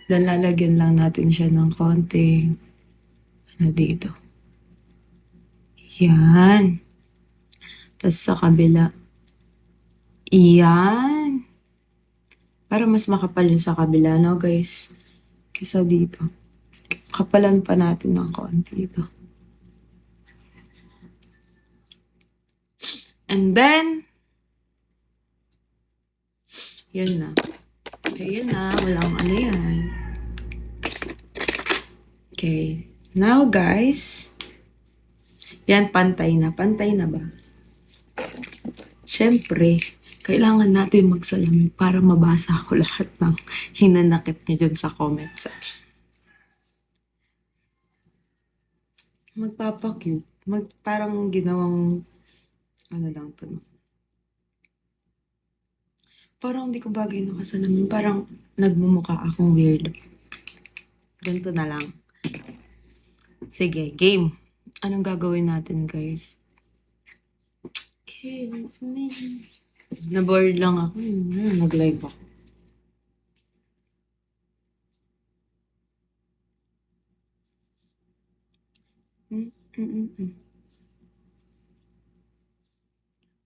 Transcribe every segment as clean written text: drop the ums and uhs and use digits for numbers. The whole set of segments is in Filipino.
Then lalagyan lang natin siya ng konting ano dito. Yan. Tapos sa kabila. Yan. Para mas makapal yung sa kabila, no guys? Kesa dito. Kapalan pa natin ng konti ito. And then, yun na. Okay, yun na. Walang ano yan. Okay. Now, guys. Yan, pantay na. Pantay na ba? Siyempre, kailangan natin magsalamin para mabasa ko lahat ng hinanakit niya dyan sa comment section. Magpapakute. Parang ginawang, ano lang to, no? Parang hindi ko bagay nakasalamin. Parang nagmumukha akong weird. Ganito na lang. Sige, game. Anong gagawin natin, guys? Kiss me. Na-bored lang ako. Nag-live ako.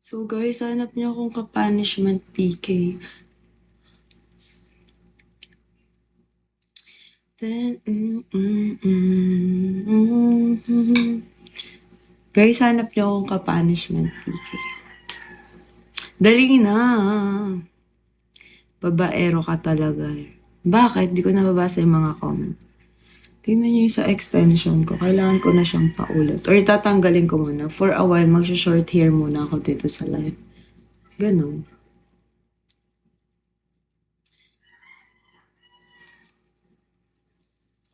So guys, hanap niyo akong ka-punishment PK. Then, Guys, hanap niyo akong ka-punishment PK. Dali na. Babaero ka talaga. Bakit? Di ko nababasa yung mga comment. Tingnan niyo yung sa extension ko. Kailangan ko na siyang paulit. Or tatanggalin ko muna. For a while, mag-short hair muna ako dito sa live. Ganon.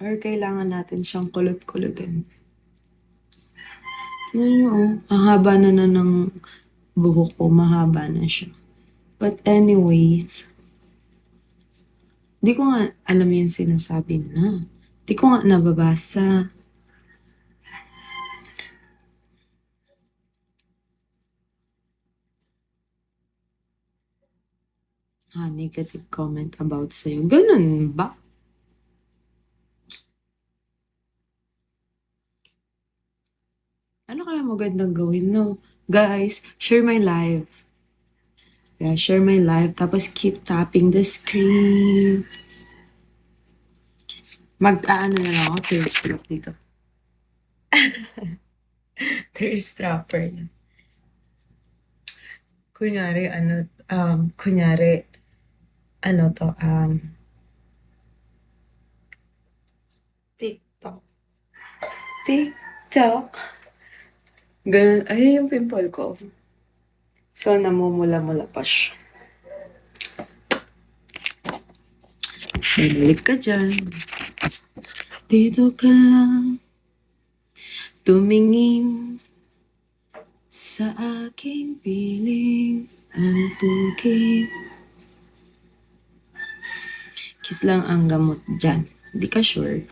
Or kailangan natin siyang kulot-kulotin. Tingnan niyo, oh. Ang haba na ng buhok ko. Mahaba na siya. But anyways, di ko nga alam yung sinasabi na. Di ko nga nababasa. Negative comment about sa'yo. Ganun ba? Ano kaya magandang gawin, no? Guys, share my live. Yeah, share my live. Tapos keep tapping the screen. Mag-aano na lang ako. Thirst trap dito. Thirst trapper na. Kunyari, TikTok. TikTok. Ganun. Ay, yung pimple ko. So, namumula-mula pa siya. Balik ka dyan. Dito ka lang. Tumingin sa aking piling. Ang tugig. Kiss lang ang gamot dyan. Di ka sure?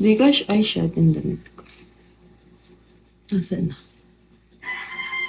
Di ka sure? Ay, shit, yung damit ko. Nasaan na?